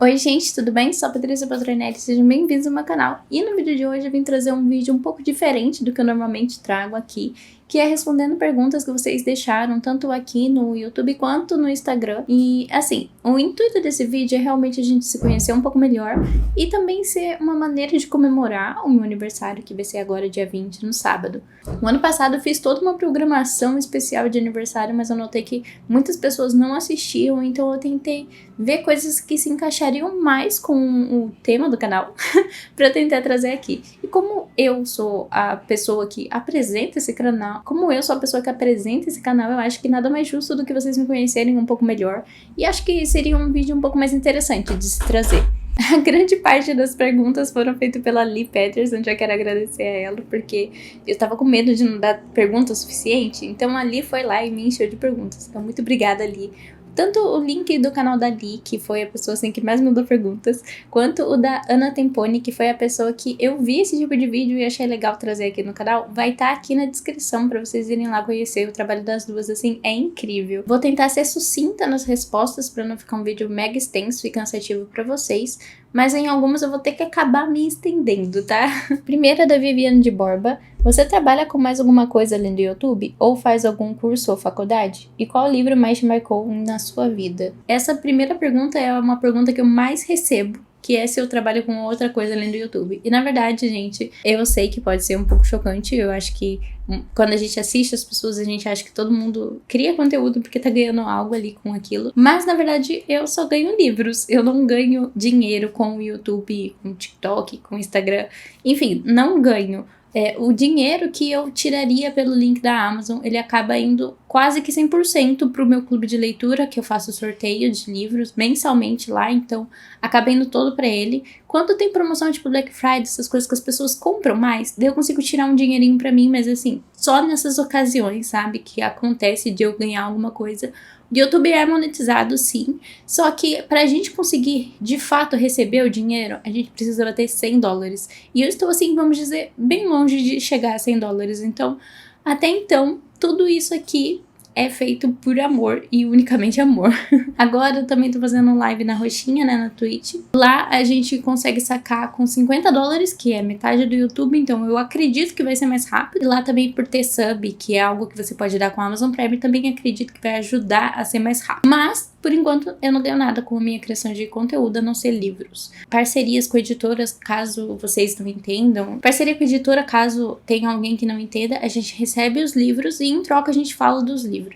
Oi gente, tudo bem? Sou a Patrícia Patronelli, sejam bem-vindos ao meu canal. E no vídeo de hoje eu vim trazer um vídeo um pouco diferente do que eu normalmente trago aqui, que é respondendo perguntas que vocês deixaram, tanto aqui no YouTube quanto no Instagram. E assim, o intuito desse vídeo é realmente a gente se conhecer um pouco melhor e também ser uma maneira de comemorar o meu aniversário, que vai ser agora dia 20, no sábado. No ano passado eu fiz toda uma programação especial de aniversário, mas eu notei que muitas pessoas não assistiam, então eu tentei ver coisas que se encaixariam mais com o tema do canal para tentar trazer aqui. E como eu sou a pessoa que apresenta esse canal, eu acho que nada mais justo do que vocês me conhecerem um pouco melhor. E acho que seria um vídeo um pouco mais interessante de se trazer. A grande parte das perguntas foram feitas pela Lee Patterson, já quero agradecer a ela, porque eu tava com medo de não dar pergunta o suficiente, então a Lee foi lá e me encheu de perguntas. Então muito obrigada, Lee. Tanto o link do canal da Lee, que foi a pessoa assim, que mais mandou perguntas, quanto o da Ana Temponi, que foi a pessoa que eu vi esse tipo de vídeo e achei legal trazer aqui no canal, vai estar aqui na descrição para vocês irem lá conhecer o trabalho das duas, assim, é incrível. Vou tentar ser sucinta nas respostas para não ficar um vídeo mega extenso e cansativo para vocês, mas em algumas eu vou ter que acabar me estendendo, tá? Primeira da Viviane de Borba. Você trabalha com mais alguma coisa além do YouTube? Ou faz algum curso ou faculdade? E qual livro mais te marcou na sua vida? Essa primeira pergunta é uma pergunta que eu mais recebo, que é se eu trabalho com outra coisa além do YouTube. E na verdade, gente, eu sei que pode ser um pouco chocante, eu acho que quando a gente assiste as pessoas, a gente acha que todo mundo cria conteúdo porque tá ganhando algo ali com aquilo. Mas, na verdade, eu só ganho livros. Eu não ganho dinheiro com o YouTube, com o TikTok, com o Instagram. Enfim, não ganho. O dinheiro que eu tiraria pelo link da Amazon, ele acaba indo quase que 100% pro meu clube de leitura, que eu faço sorteio de livros mensalmente lá, então acaba indo todo pra ele. Quando tem promoção tipo Black Friday, essas coisas que as pessoas compram mais, daí eu consigo tirar um dinheirinho pra mim, mas assim, só nessas ocasiões, sabe, que acontece de eu ganhar alguma coisa. O YouTube é monetizado, sim, só que pra gente conseguir, de fato, receber o dinheiro, a gente precisa bater $100. E eu estou, assim, vamos dizer, bem longe de chegar a $100. Então, até então, tudo isso aqui é feito por amor e unicamente amor. Agora eu também tô fazendo live na Roxinha, né, na Twitch. Lá a gente consegue sacar com $50, que é metade do YouTube, então eu acredito que vai ser mais rápido. E lá também por ter sub, que é algo que você pode dar com a Amazon Prime, também acredito que vai ajudar a ser mais rápido. Mas, por enquanto, eu não ganho nada com a minha criação de conteúdo, a não ser livros. Parcerias com editoras, caso vocês não entendam. Parceria com editora, caso tenha alguém que não entenda, a gente recebe os livros e em troca a gente fala dos livros.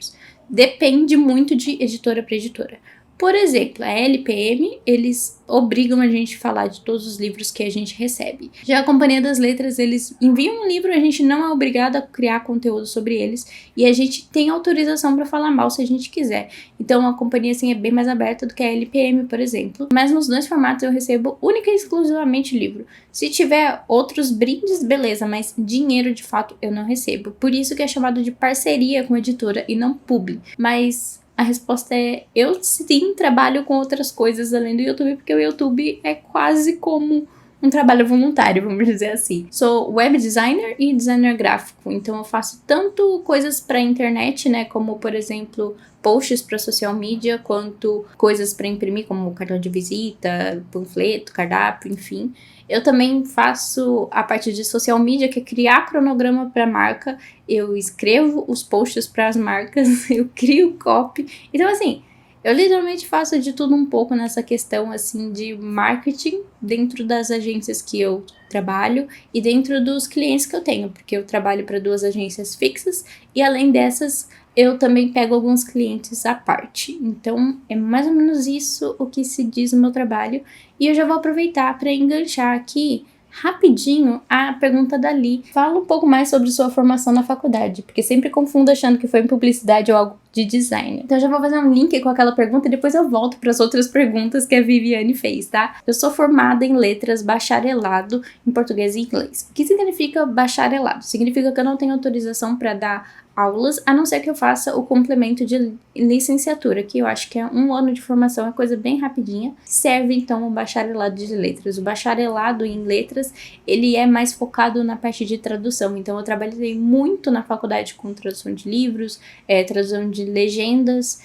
Depende muito de editora para editora. Por exemplo, a LPM, eles obrigam a gente a falar de todos os livros que a gente recebe. Já a Companhia das Letras, eles enviam um livro, a gente não é obrigado a criar conteúdo sobre eles e a gente tem autorização para falar mal se a gente quiser. Então a companhia assim é bem mais aberta do que a LPM, por exemplo. Mas nos dois formatos eu recebo única e exclusivamente livro. Se tiver outros brindes, beleza, mas dinheiro de fato eu não recebo. Por isso que é chamado de parceria com a editora e não publi. Mas a resposta é, eu sim trabalho com outras coisas além do YouTube, porque o YouTube é quase como um trabalho voluntário, vamos dizer assim. Sou web designer e designer gráfico, então eu faço tanto coisas para internet, né, como por exemplo posts para social media, quanto coisas para imprimir, como cartão de visita, panfleto, cardápio, enfim. Eu também faço a parte de social media, que é criar cronograma para marca. Eu escrevo os posts para as marcas, eu crio copy. Então, assim, eu literalmente faço de tudo um pouco nessa questão, assim, de marketing dentro das agências que eu trabalho e dentro dos clientes que eu tenho, porque eu trabalho para 2 agências fixas e além dessas eu também pego alguns clientes à parte. Então é mais ou menos isso o que se diz no meu trabalho e eu já vou aproveitar para enganchar aqui rapidinho a pergunta da Lee. Fala um pouco mais sobre sua formação na faculdade, porque sempre confundo achando que foi em publicidade ou algo de design. Então eu já vou fazer um link com aquela pergunta e depois eu volto para as outras perguntas que a Viviane fez, tá? Eu sou formada em letras bacharelado em português e inglês. O que significa bacharelado? Significa que eu não tenho autorização para dar aulas, a não ser que eu faça o complemento de licenciatura, que eu acho que é 1 ano de formação, é coisa bem rapidinha. Serve então o bacharelado de letras. O bacharelado em letras, ele é mais focado na parte de tradução, então eu trabalhei muito na faculdade com tradução de livros, tradução de legendas,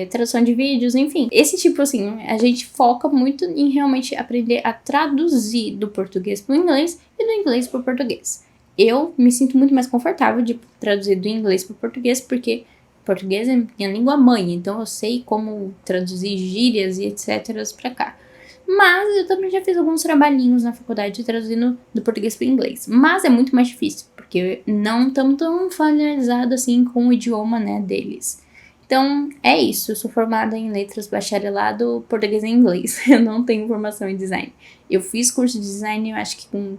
tradução de vídeos, enfim. Esse tipo, assim, a gente foca muito em realmente aprender a traduzir do português pro inglês e do inglês pro português. Eu me sinto muito mais confortável de traduzir do inglês pro português, porque português é minha língua mãe, então eu sei como traduzir gírias e etc. pra cá. Mas eu também já fiz alguns trabalhinhos na faculdade traduzindo do português para o inglês. Mas é muito mais difícil, porque não estamos tão familiarizados assim com o idioma, né, deles. Então, é isso. Eu sou formada em letras, bacharelado, português e inglês. Eu não tenho formação em design. Eu fiz curso de design, eu acho que com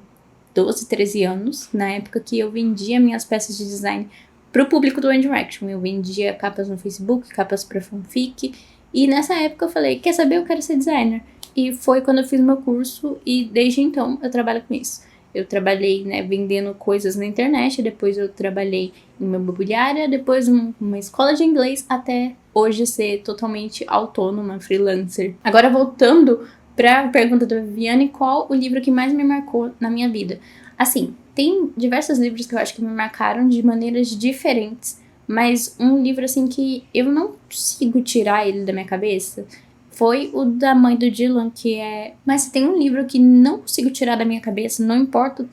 12, 13 anos, na época que eu vendia minhas peças de design pro público do One Direction. Eu vendia capas no Facebook, capas pra fanfic. E nessa época eu falei, quer saber? Eu quero ser designer. E foi quando eu fiz meu curso e desde então eu trabalho com isso. Eu trabalhei, né, vendendo coisas na internet, depois eu trabalhei em uma imobiliária, depois uma escola de inglês, até hoje ser totalmente autônoma, freelancer. Agora voltando para a pergunta da Viviane, qual o livro que mais me marcou na minha vida? Assim, tem diversos livros que eu acho que me marcaram de maneiras diferentes, mas um livro assim que eu não consigo tirar ele da minha cabeça foi o da mãe do Dylan, que é... Mas se tem um livro que não consigo tirar da minha cabeça, não importa o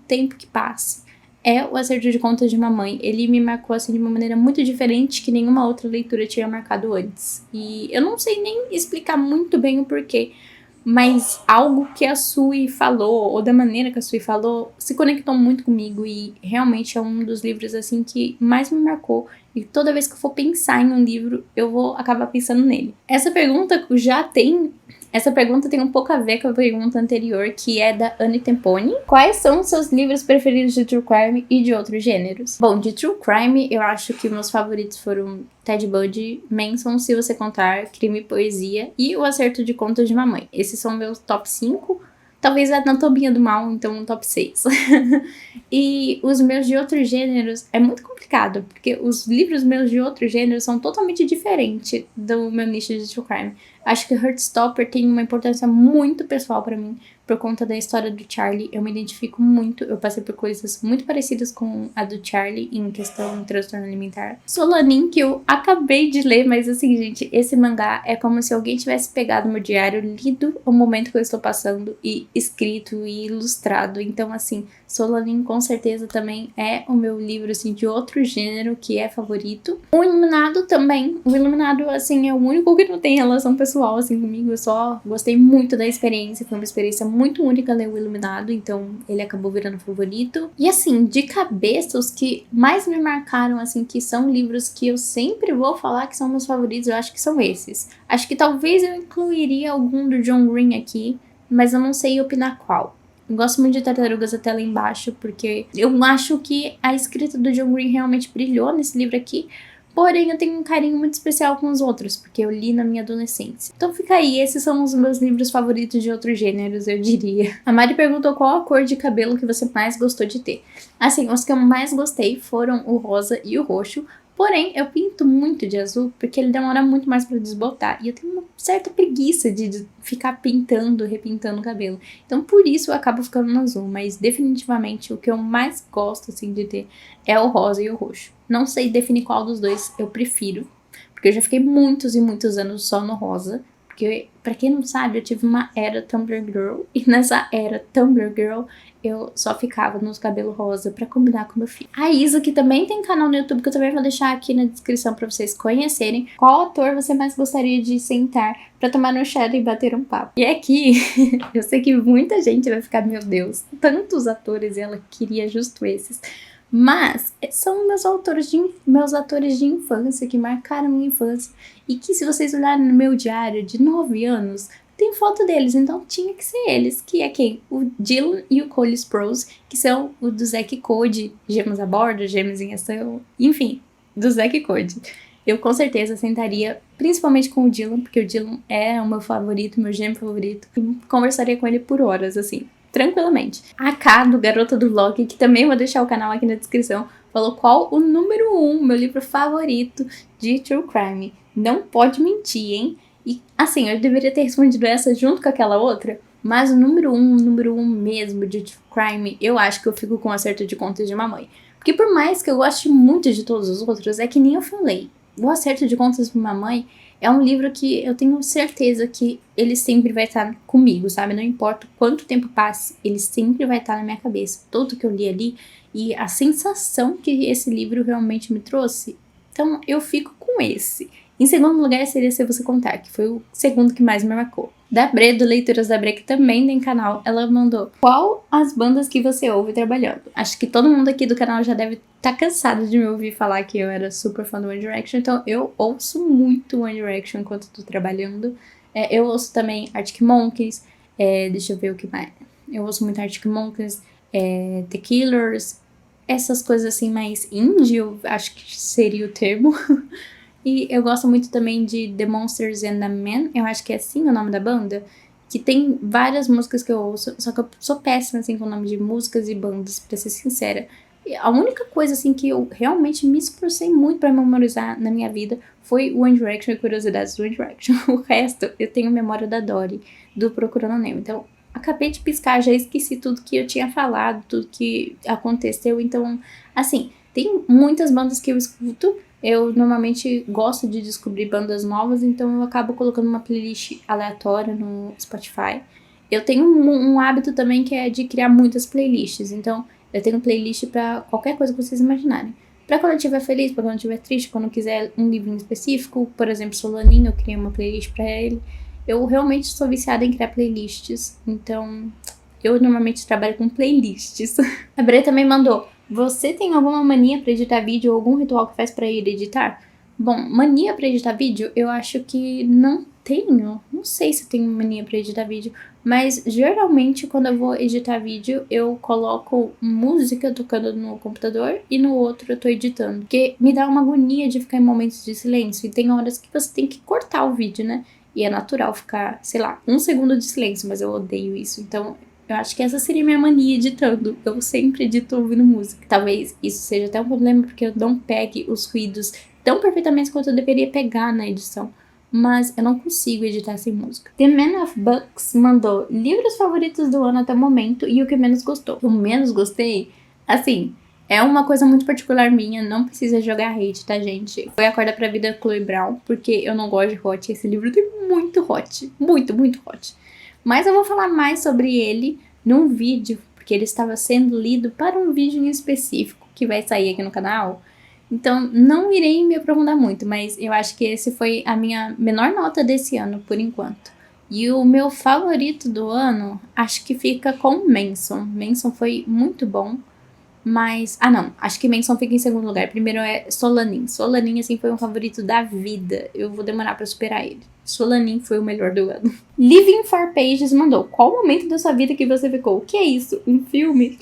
tempo que passe, é O Acerto de Contas de Mamãe. Ele me marcou assim de uma maneira muito diferente que nenhuma outra leitura tinha marcado antes. E eu não sei nem explicar muito bem o porquê, mas algo que a Sui falou, ou da maneira que a Sui falou, se conectou muito comigo e realmente é um dos livros assim que mais me marcou. E toda vez que eu for pensar em um livro, eu vou acabar pensando nele. Essa pergunta tem um pouco a ver com a pergunta anterior, que é da Anne Temponi. Quais são os seus livros preferidos de True Crime e de outros gêneros? Bom, de True Crime, eu acho que meus favoritos foram Ted Bundy, Manson, Se Você Contar, Crime e Poesia e O Acerto de Contas de Mamãe. Esses são meus top 5. Talvez a Anatomia do Mal, então um top 6. E os meus de outros gêneros é muito complicado, porque os livros meus de outros gêneros são totalmente diferentes do meu nicho de True Crime. Acho que Heartstopper tem uma importância muito pessoal pra mim, por conta da história do Charlie. Eu me identifico muito, eu passei por coisas muito parecidas com a do Charlie em questão de transtorno alimentar. Solanin, que eu acabei de ler, mas assim, gente, esse mangá é como se alguém tivesse pegado meu diário, lido o momento que eu estou passando e escrito e ilustrado. Então, assim, Solanin com certeza também é o meu livro, assim, de outro gênero que é favorito. O Iluminado também. O Iluminado, assim, é o único que não tem relação pessoal, assim, comigo. Eu só gostei muito da experiência. Foi uma experiência muito única ler o Iluminado, então ele acabou virando favorito. E, assim, de cabeça, os que mais me marcaram, assim, que são livros que eu sempre vou falar que são meus favoritos, eu acho que são esses. Acho que talvez eu incluiria algum do John Green aqui, mas eu não sei opinar qual. Eu gosto muito de Tartarugas até lá embaixo, porque eu acho que a escrita do John Green realmente brilhou nesse livro aqui, porém eu tenho um carinho muito especial com os outros, porque eu li na minha adolescência. Então fica aí, esses são os meus livros favoritos de outros gêneros, eu diria. A Mari perguntou qual a cor de cabelo que você mais gostou de ter. Assim, os que eu mais gostei foram o rosa e o roxo, porém, eu pinto muito de azul porque ele demora muito mais pra desbotar. E eu tenho uma certa preguiça de ficar pintando, repintando o cabelo. Então, por isso eu acabo ficando no azul. Mas, definitivamente, o que eu mais gosto, assim, de ter é o rosa e o roxo. Não sei definir qual dos dois eu prefiro. Porque eu já fiquei muitos e muitos anos só no rosa. Porque, pra quem não sabe, eu tive uma era Tumblr Girl. E nessa era Tumblr Girl, eu só ficava nos cabelos rosa pra combinar com meu filho. A Isa, que também tem canal no YouTube, que eu também vou deixar aqui na descrição pra vocês conhecerem. Qual ator você mais gostaria de sentar pra tomar no chá e bater um papo? E aqui, eu sei que muita gente vai ficar, meu Deus, tantos atores e ela queria justo esses. Mas são meus atores de infância que marcaram minha infância. E que se vocês olharem no meu diário de 9 anos, tem foto deles, então tinha que ser eles. Que é quem? O Dylan e o Cole Sprouse, que são o do Zack e Cody, Gêmeos a Bordo, Gêmeos em Ação, enfim, do Zack e Cody. Eu com certeza sentaria, principalmente com o Dylan, porque o Dylan é o meu favorito, meu gêmeo favorito. E conversaria com ele por horas, assim, tranquilamente. A K, do Garota do Vlog, que também vou deixar o canal aqui na descrição, falou qual o número 1, meu livro favorito de True Crime. Não pode mentir, hein? E, assim, eu deveria ter respondido essa junto com aquela outra, mas o número 1 mesmo de True Crime, eu acho que eu fico com o Acerto de Contas de Mamãe. Porque por mais que eu goste muito de todos os outros, é que nem eu falei. O Acerto de Contas de Mamãe é um livro que eu tenho certeza que ele sempre vai estar comigo, sabe? Não importa quanto tempo passe, ele sempre vai estar na minha cabeça. Tudo que eu li ali e a sensação que esse livro realmente me trouxe. Então, eu fico com esse. Em segundo lugar, seria Se Você Contar, que foi o segundo que mais me marcou. Da Bre, do Leituras da Bre, que também tem canal, ela mandou: qual as bandas que você ouve trabalhando? Acho que todo mundo aqui do canal já deve estar cansado de me ouvir falar que eu era super fã do One Direction, então eu ouço muito One Direction enquanto tô trabalhando. Eu ouço também Arctic Monkeys, deixa eu ver o que mais. Eu ouço muito Arctic Monkeys, The Killers, essas coisas assim mais indie, eu acho que seria o termo. E eu gosto muito também de The Monsters and the Men, eu acho que é assim o nome da banda, que tem várias músicas que eu ouço, só que eu sou péssima assim com o nome de músicas e bandas, pra ser sincera. E a única coisa assim que eu realmente me esforcei muito pra memorizar na minha vida foi o One Direction e Curiosidades do One Direction. O resto eu tenho memória da Dory, do Procurando Nemo. Então, acabei de piscar, já esqueci tudo que eu tinha falado, tudo que aconteceu. Então, assim, tem muitas bandas que eu escuto. Eu normalmente gosto de descobrir bandas novas, então eu acabo colocando uma playlist aleatória no Spotify. Eu tenho um hábito também que é de criar muitas playlists, então eu tenho playlist pra qualquer coisa que vocês imaginarem. Pra quando eu estiver feliz, pra quando eu estiver triste, quando eu quiser um livro específico, por exemplo, Solaninho, eu criei uma playlist pra ele. Eu realmente sou viciada em criar playlists, então eu normalmente trabalho com playlists. A Bre também mandou: você tem alguma mania pra editar vídeo ou algum ritual que faz pra ir editar? Bom, mania pra editar vídeo, eu acho que não tenho. Não sei se eu tenho mania pra editar vídeo, mas geralmente quando eu vou editar vídeo, eu coloco música tocando no computador e no outro eu tô editando. Porque me dá uma agonia de ficar em momentos de silêncio e tem horas que você tem que cortar o vídeo, né? E é natural ficar, sei lá, 1 segundo de silêncio, mas eu odeio isso. Então, eu acho que essa seria minha mania editando. Eu sempre edito ouvindo música. Talvez isso seja até um problema porque eu não pegue os ruídos tão perfeitamente quanto eu deveria pegar na edição. Mas eu não consigo editar sem música. The Man of Books mandou: livros favoritos do ano até o momento e o que menos gostou. O menos gostei? Assim, é uma coisa muito particular minha, não precisa jogar hate, tá, gente? Foi Acorda Pra Vida, Chloe Brown, porque eu não gosto de hot. Esse livro tem muito hot. Muito, muito hot. Mas eu vou falar mais sobre ele num vídeo, porque ele estava sendo lido para um vídeo em específico que vai sair aqui no canal. Então, não irei me aprofundar muito, mas eu acho que esse foi a minha menor nota desse ano, por enquanto. E o meu favorito do ano, acho que fica com Manson. Manson foi muito bom. Mas, não, acho que Manson fica em segundo lugar. Primeiro é Solanin. Solanin, assim, foi um favorito da vida. Eu vou demorar pra superar ele. Solanin foi o melhor do ano. Living for Pages mandou: qual momento da sua vida que você ficou? O que é isso? Um filme?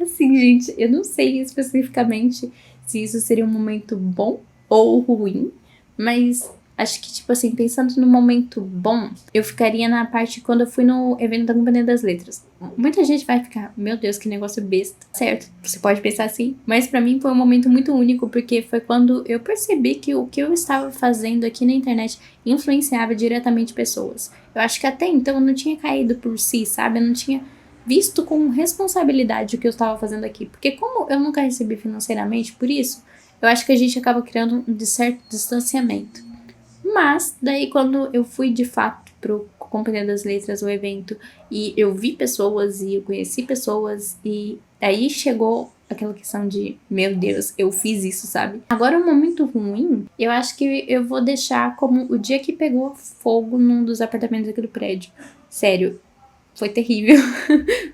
Assim, gente, eu não sei especificamente se isso seria um momento bom ou ruim, mas acho que, tipo assim, pensando no momento bom, eu ficaria na parte quando eu fui no evento da Companhia das Letras. Muita gente vai ficar: meu Deus, que negócio besta. Certo, você pode pensar assim, mas pra mim foi um momento muito único, porque foi quando eu percebi que o que eu estava fazendo aqui na internet influenciava diretamente pessoas. Eu acho que até então eu não tinha caído por si, sabe? Eu não tinha visto com responsabilidade o que eu estava fazendo aqui. Porque como eu nunca recebi financeiramente por isso, eu acho que a gente acaba criando um certo distanciamento. Mas, daí quando eu fui de fato pro Companhia das Letras, o evento, e eu vi pessoas e eu conheci pessoas, e aí chegou aquela questão de: meu Deus, eu fiz isso, sabe? Agora, um momento ruim, eu acho que eu vou deixar como o dia que pegou fogo num dos apartamentos aqui do prédio. Sério, foi terrível.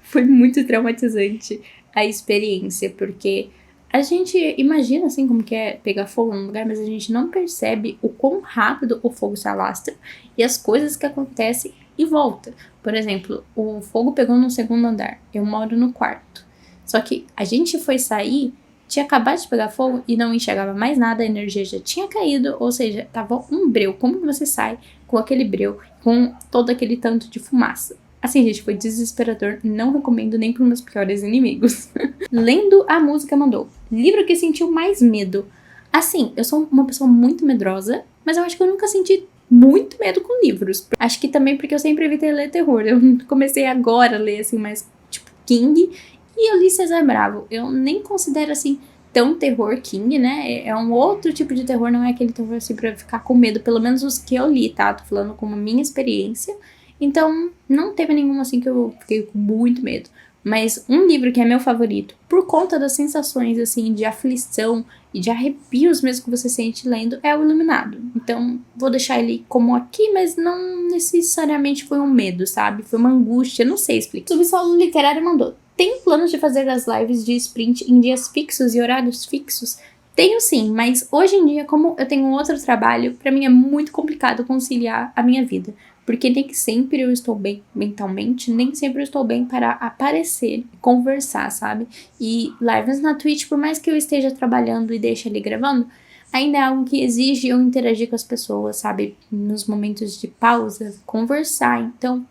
Foi muito traumatizante a experiência, porque a gente imagina assim como que é pegar fogo num lugar, mas a gente não percebe o quão rápido o fogo se alastra e as coisas que acontecem e volta. Por exemplo, o fogo pegou no segundo andar, eu moro no quarto. Só que a gente foi sair, tinha acabado de pegar fogo e não enxergava mais nada, a energia já tinha caído, ou seja, tava um breu. Como que você sai com aquele breu, com todo aquele tanto de fumaça? Assim, gente, foi desesperador. Não recomendo nem para meus piores inimigos. Lendo a música mandou: livro que sentiu mais medo. Assim, eu sou uma pessoa muito medrosa, mas eu acho que eu nunca senti muito medo com livros. Acho que também porque eu sempre evitei ler terror. Eu comecei agora a ler, assim, mais tipo King. E eu li César Bravo. Eu nem considero, assim, tão terror king, né? É um outro tipo de terror, não é aquele terror assim pra ficar com medo, pelo menos os que eu li, tá? Tô falando como a minha experiência. Então, não teve nenhum assim que eu fiquei com muito medo. Mas um livro que é meu favorito, por conta das sensações, assim, de aflição e de arrepios mesmo que você sente lendo, é o Iluminado. Então, vou deixar ele como aqui, mas não necessariamente foi um medo, sabe? Foi uma angústia, não sei explicar. O Subsolo Literário mandou: tem planos de fazer as lives de sprint em dias fixos e horários fixos? Tenho sim, mas hoje em dia, como eu tenho outro trabalho, pra mim é muito complicado conciliar a minha vida. Porque nem sempre eu estou bem mentalmente, nem sempre eu estou bem para aparecer e conversar, sabe? E lives na Twitch, por mais que eu esteja trabalhando e deixe ali gravando, ainda é algo que exige eu interagir com as pessoas, sabe? Nos momentos de pausa, conversar. Então,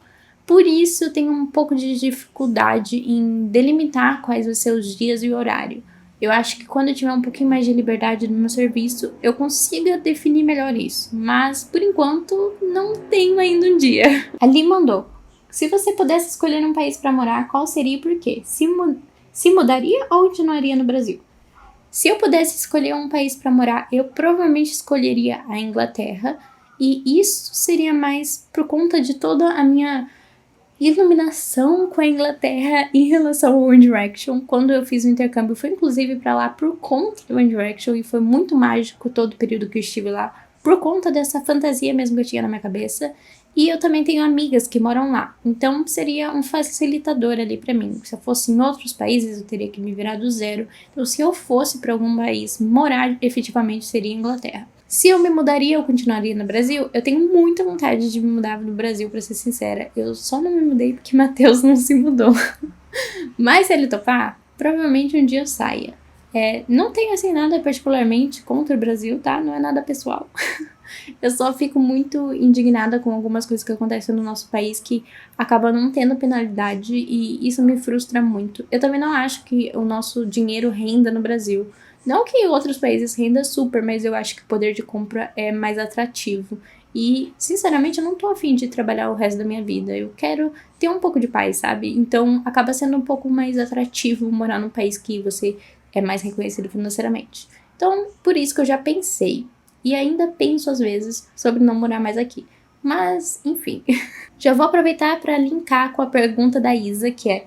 por isso eu tenho um pouco de dificuldade em delimitar quais vão ser os dias e o horário. Eu acho que quando eu tiver um pouquinho mais de liberdade no meu serviço, eu consiga definir melhor isso. Mas, por enquanto, não tenho ainda um dia. Ali mandou: se você pudesse escolher um país para morar, qual seria e por quê? Se mudaria ou continuaria no Brasil? Se eu pudesse escolher um país para morar, eu provavelmente escolheria a Inglaterra. E isso seria mais por conta de toda a minha iluminação com a Inglaterra em relação ao One Direction. Quando eu fiz o intercâmbio, foi inclusive pra lá por conta do One Direction e foi muito mágico todo o período que eu estive lá, por conta dessa fantasia mesmo que eu tinha na minha cabeça. E eu também tenho amigas que moram lá, então seria um facilitador ali pra mim. Se eu fosse em outros países, eu teria que me virar do zero. Então, se eu fosse pra algum país morar, efetivamente seria Inglaterra. Se eu me mudaria ou continuaria no Brasil, eu tenho muita vontade de me mudar no Brasil, pra ser sincera. Eu só não me mudei porque Matheus não se mudou. Mas se ele topar, provavelmente um dia eu saia. Não tenho assim nada particularmente contra o Brasil, tá? Não é nada pessoal. Eu só fico muito indignada com algumas coisas que acontecem no nosso país que acabam não tendo penalidade e isso me frustra muito. Eu também não acho que o nosso dinheiro renda no Brasil. Não que outros países renda super, mas eu acho que o poder de compra é mais atrativo. E, sinceramente, eu não tô afim de trabalhar o resto da minha vida. Eu quero ter um pouco de paz, sabe? Então, acaba sendo um pouco mais atrativo morar num país que você é mais reconhecido financeiramente. Então, por isso que eu já pensei. E ainda penso, às vezes, sobre não morar mais aqui. Mas, enfim. Já vou aproveitar para linkar com a pergunta da Isa, que é: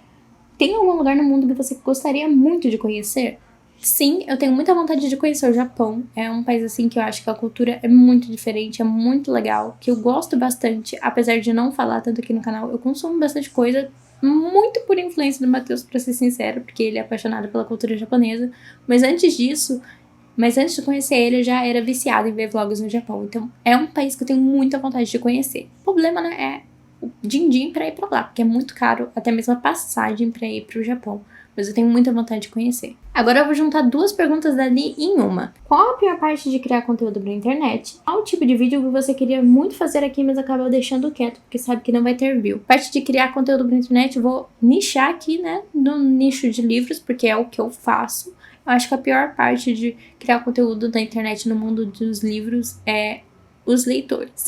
tem algum lugar no mundo que você gostaria muito de conhecer? Sim, eu tenho muita vontade de conhecer o Japão. É um país assim que eu acho que a cultura é muito diferente, é muito legal, que eu gosto bastante, apesar de não falar tanto aqui no canal. Eu consumo bastante coisa, muito por influência do Matheus, pra ser sincero, porque ele é apaixonado pela cultura japonesa. Mas antes de conhecer ele, eu já era viciada em ver vlogs no Japão. Então, é um país que eu tenho muita vontade de conhecer. O problema, né, é o din-din pra ir pra lá, porque é muito caro, até mesmo a passagem pra ir pro Japão. Mas eu tenho muita vontade de conhecer. Agora eu vou juntar duas perguntas dali em uma. Qual a pior parte de criar conteúdo pra internet? Qual o tipo de vídeo que você queria muito fazer aqui, mas acabou deixando quieto, porque sabe que não vai ter view? Parte de criar conteúdo pra internet, eu vou nichar aqui, né, no nicho de livros, porque é o que eu faço. Eu acho que a pior parte de criar conteúdo na internet no mundo dos livros é os leitores.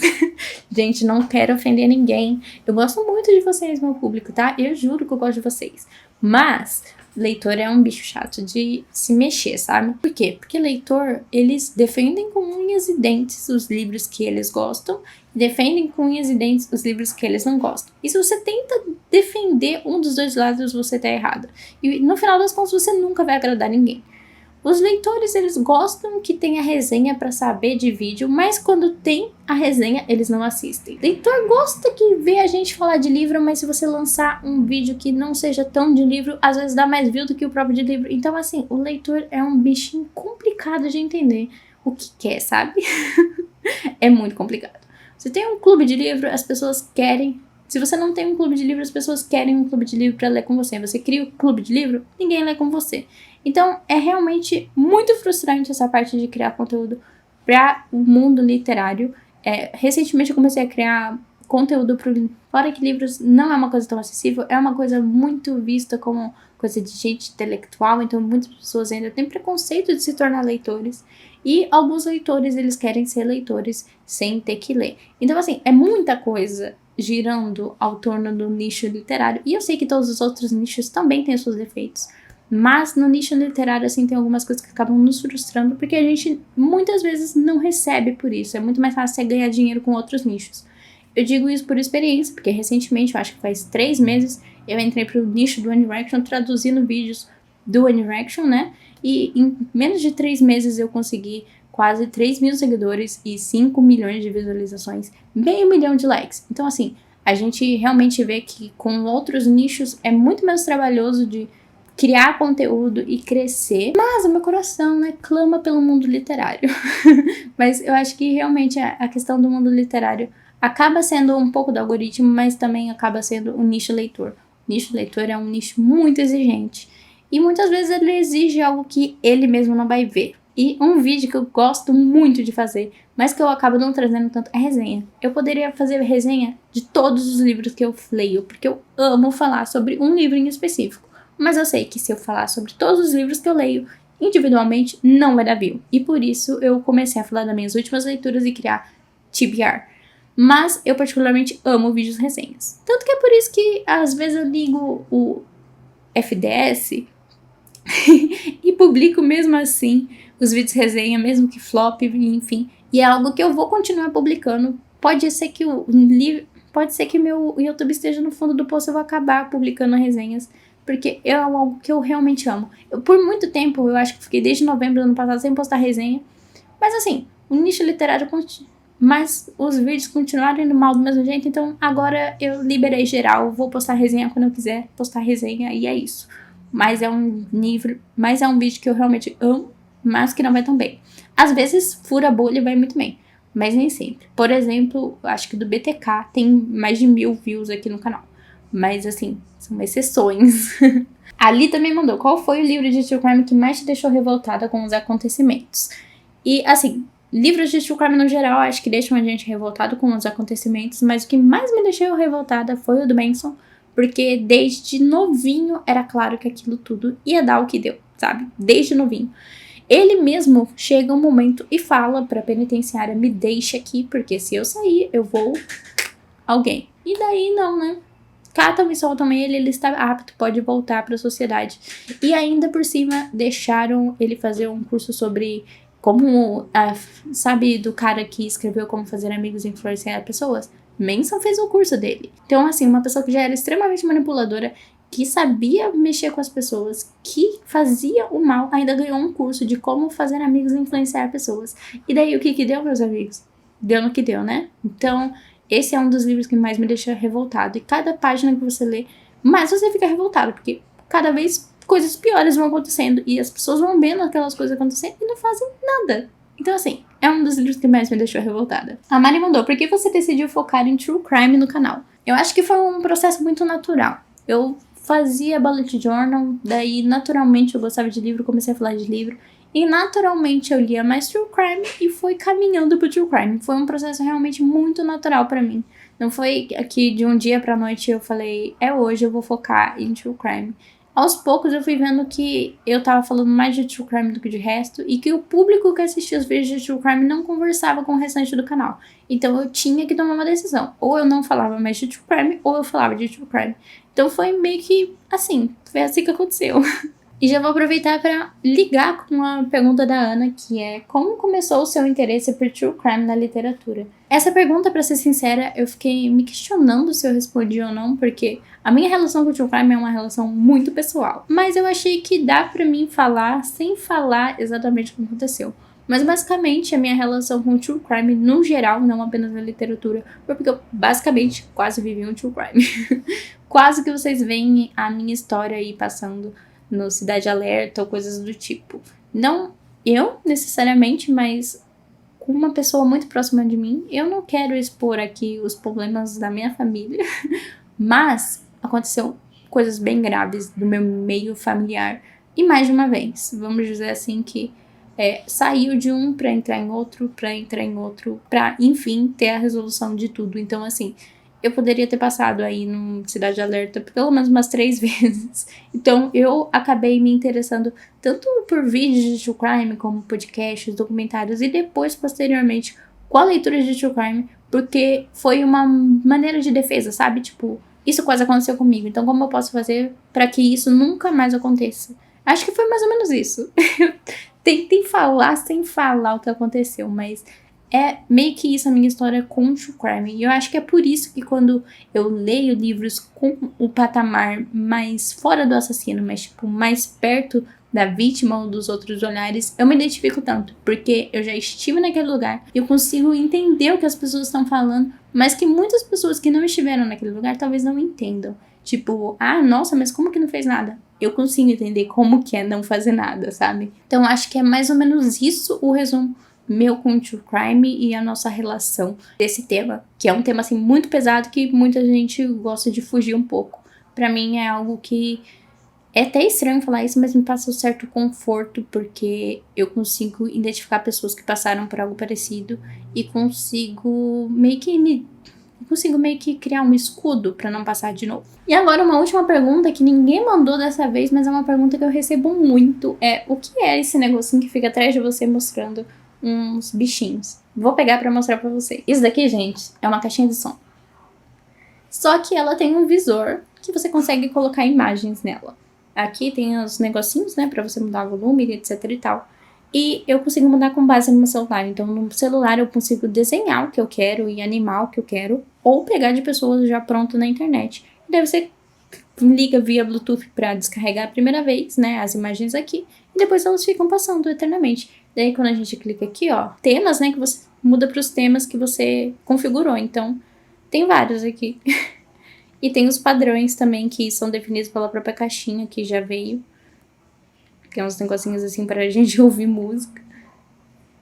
Gente, não quero ofender ninguém. Eu gosto muito de vocês, meu público, tá? Eu juro que eu gosto de vocês. Mas leitor é um bicho chato de se mexer, sabe? Por quê? Porque leitor, eles defendem com unhas e dentes os livros que eles gostam, defendem com unhas e dentes os livros que eles não gostam. E se você tenta defender um dos dois lados, você tá errado. E no final das contas, você nunca vai agradar ninguém. Os leitores, eles gostam que tenha resenha pra saber de vídeo, mas quando tem a resenha, eles não assistem. Leitor gosta que vê a gente falar de livro, mas se você lançar um vídeo que não seja tão de livro, às vezes dá mais view do que o próprio de livro. Então, assim, o leitor é um bichinho complicado de entender o que quer, sabe? É muito complicado. Se tem um clube de livro, as pessoas querem... Se você não tem um clube de livro, as pessoas querem um clube de livro pra ler com você. Você cria um clube de livro, ninguém lê com você. Então, é realmente muito frustrante essa parte de criar conteúdo para o mundo literário. Recentemente eu comecei a criar conteúdo fora que livros não é uma coisa tão acessível, é uma coisa muito vista como coisa de gente intelectual, então muitas pessoas ainda têm preconceito de se tornar leitores. E alguns leitores, eles querem ser leitores sem ter que ler. Então, assim, é muita coisa girando ao torno do nicho literário. E eu sei que todos os outros nichos também têm seus defeitos. Mas no nicho literário, assim, tem algumas coisas que acabam nos frustrando, porque a gente muitas vezes não recebe por isso. É muito mais fácil você ganhar dinheiro com outros nichos. Eu digo isso por experiência, porque recentemente, eu acho que faz 3 meses, eu entrei pro nicho do One Direction, traduzindo vídeos do One Direction, né? E em menos de 3 meses eu consegui quase 3 mil seguidores e 5 milhões de visualizações, meio milhão de likes. Então, assim, a gente realmente vê que com outros nichos é muito menos trabalhoso de criar conteúdo e crescer. Mas o meu coração, né, clama pelo mundo literário. Mas eu acho que realmente a questão do mundo literário acaba sendo um pouco do algoritmo, mas também acaba sendo o nicho leitor. O nicho leitor é um nicho muito exigente. E muitas vezes ele exige algo que ele mesmo não vai ver. E um vídeo que eu gosto muito de fazer, mas que eu acabo não trazendo tanto, é resenha. Eu poderia fazer resenha de todos os livros que eu leio, porque eu amo falar sobre um livro em específico. Mas eu sei que se eu falar sobre todos os livros que eu leio individualmente, não vai dar view. E por isso eu comecei a falar das minhas últimas leituras e criar TBR. Mas eu particularmente amo vídeos resenhas. Tanto que é por isso que às vezes eu ligo o FDS e publico mesmo assim os vídeos resenha, mesmo que flop, enfim. E é algo que eu vou continuar publicando. Pode ser que meu YouTube esteja no fundo do poço, eu vou acabar publicando resenhas, porque é algo que eu realmente amo. Por muito tempo, eu acho que fiquei desde novembro do ano passado sem postar resenha. Mas assim, o nicho literário mas os vídeos continuaram indo mal do mesmo jeito, então agora eu liberei geral, vou postar resenha quando eu quiser postar resenha e é isso. Mas é um vídeo que eu realmente amo, mas que não vai tão bem. Às vezes fura a bolha e vai muito bem, mas nem sempre. Por exemplo, acho que do BTK tem mais de 1000 views aqui no canal. Mas assim, são exceções. Ali também mandou: qual foi o livro de true crime que mais te deixou revoltada com os acontecimentos? E assim, livros de true crime no geral acho que deixam a gente revoltado com os acontecimentos, mas o que mais me deixou revoltada foi o do Manson, porque desde novinho era claro que aquilo tudo ia dar o que deu, sabe? Desde novinho. Ele mesmo chega um momento e fala pra penitenciária: me deixa aqui, porque se eu sair, eu vou alguém. E daí não, né? Catam e soltam ele está apto, pode voltar para a sociedade. E ainda por cima deixaram ele fazer um curso sobre como, sabe, do cara que escreveu Como Fazer Amigos e Influenciar Pessoas? Manson fez o curso dele. Então, assim, uma pessoa que já era extremamente manipuladora, que sabia mexer com as pessoas, que fazia o mal, ainda ganhou um curso de como fazer amigos e influenciar pessoas. E daí, o que deu, meus amigos? Deu no que deu, né? Então, esse é um dos livros que mais me deixa revoltado. E cada página que você lê, mais você fica revoltado, porque cada vez coisas piores vão acontecendo e as pessoas vão vendo aquelas coisas acontecendo e não fazem nada. Então, assim, é um dos livros que mais me deixou revoltada. A Mari mandou: por que você decidiu focar em true crime no canal? Eu acho que foi um processo muito natural. Eu fazia bullet journal, daí naturalmente eu gostava de livro, comecei a falar de livro. E naturalmente eu lia mais true crime e fui caminhando pro true crime. Foi um processo realmente muito natural pra mim. Não foi que de um dia pra noite eu falei: hoje eu vou focar em true crime. Aos poucos eu fui vendo que eu tava falando mais de true crime do que de resto, e que o público que assistia os vídeos de true crime não conversava com o restante do canal. Então eu tinha que tomar uma decisão. Ou eu não falava mais de true crime, ou eu falava de true crime. Então foi meio que assim, foi assim que aconteceu. E já vou aproveitar para ligar com a pergunta da Ana, que é: como começou o seu interesse por true crime na literatura? Essa pergunta, para ser sincera, eu fiquei me questionando se eu respondi ou não, porque a minha relação com o true crime é uma relação muito pessoal. Mas eu achei que dá para mim falar sem falar exatamente o que aconteceu. Mas basicamente a minha relação com o true crime no geral, não apenas na literatura, foi porque eu basicamente quase vivi um true crime. Quase que vocês veem a minha história aí passando no Cidade Alerta ou coisas do tipo. Não eu necessariamente, mas com uma pessoa muito próxima de mim. Eu não quero expor aqui os problemas da minha família, mas aconteceu coisas bem graves do meu meio familiar, e mais de uma vez. Vamos dizer assim que saiu de um pra entrar em outro, pra enfim ter a resolução de tudo. Então, assim, eu poderia ter passado aí no Cidade Alerta pelo menos umas 3 vezes. Então eu acabei me interessando tanto por vídeos de true crime, como podcasts, documentários, e depois, posteriormente, com a leitura de true crime, porque foi uma maneira de defesa, sabe? Tipo, isso quase aconteceu comigo, então como eu posso fazer para que isso nunca mais aconteça? Acho que foi mais ou menos isso. Tentei falar sem falar o que aconteceu, mas é meio que isso a minha história com true crime. E eu acho que é por isso que quando eu leio livros com o patamar mais fora do assassino, mas tipo, mais perto da vítima ou dos outros olhares, eu me identifico tanto. Porque eu já estive naquele lugar e eu consigo entender o que as pessoas estão falando, mas que muitas pessoas que não estiveram naquele lugar talvez não entendam. Tipo, ah, nossa, mas como que não fez nada? Eu consigo entender como que é não fazer nada, sabe? Então acho que é mais ou menos isso o resumo meu com o true crime e a nossa relação desse tema, que é um tema assim muito pesado que muita gente gosta de fugir um pouco. Pra mim é algo que é até estranho falar isso, mas me passa um certo conforto, porque eu consigo identificar pessoas que passaram por algo parecido e consigo meio que criar um escudo pra não passar de novo. E agora uma última pergunta que ninguém mandou dessa vez, mas é uma pergunta que eu recebo muito, é o que é esse negocinho que fica atrás de você mostrando uns bichinhos? Vou pegar pra mostrar pra vocês. Isso daqui, gente, é uma caixinha de som. Só que ela tem um visor que você consegue colocar imagens nela. Aqui tem os negocinhos, né, pra você mudar o volume, etc e tal. E eu consigo mudar com base no meu celular. Então, no celular eu consigo desenhar o que eu quero e animar o que eu quero, ou pegar de pessoas já pronto na internet. E daí você liga via Bluetooth pra descarregar a primeira vez, né, as imagens aqui, e depois elas ficam passando eternamente. Daí, quando a gente clica aqui, ó, temas, né, que você muda pros temas que você configurou. Então, tem vários aqui. E tem os padrões também, que são definidos pela própria caixinha, que já veio. Tem uns negocinhos assim pra gente ouvir música.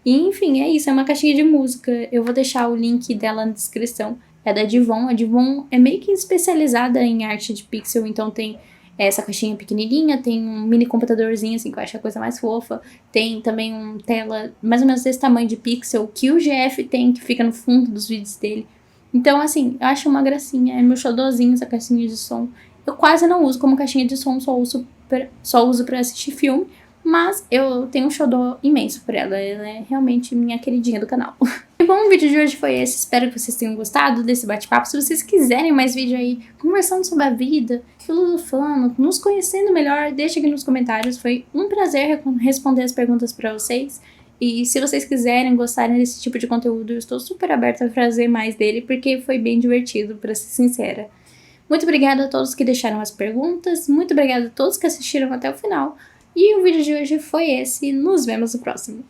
E, enfim, é isso, é uma caixinha de música. Eu vou deixar o link dela na descrição. É da Divon. A Divon é meio que especializada em arte de pixel, então tem essa caixinha pequenininha, tem um mini computadorzinho, assim, que eu acho a coisa mais fofa. Tem também uma tela mais ou menos desse tamanho de pixel, que o GF tem, que fica no fundo dos vídeos dele. Então, assim, eu acho uma gracinha. É meu xodózinho essa caixinha de som. Eu quase não uso como caixinha de som, só uso pra assistir filme. Mas eu tenho um xodó imenso por ela. Ela é realmente minha queridinha do canal. E bom, o vídeo de hoje foi esse. Espero que vocês tenham gostado desse bate-papo. Se vocês quiserem mais vídeo aí, conversando sobre a vida, filosofando, nos conhecendo melhor, deixa aqui nos comentários. Foi um prazer responder as perguntas pra vocês. E se vocês quiserem, gostarem desse tipo de conteúdo, eu estou super aberta a fazer mais dele, porque foi bem divertido, pra ser sincera. Muito obrigada a todos que deixaram as perguntas. Muito obrigada a todos que assistiram até o final. E o vídeo de hoje foi esse. Nos vemos no próximo.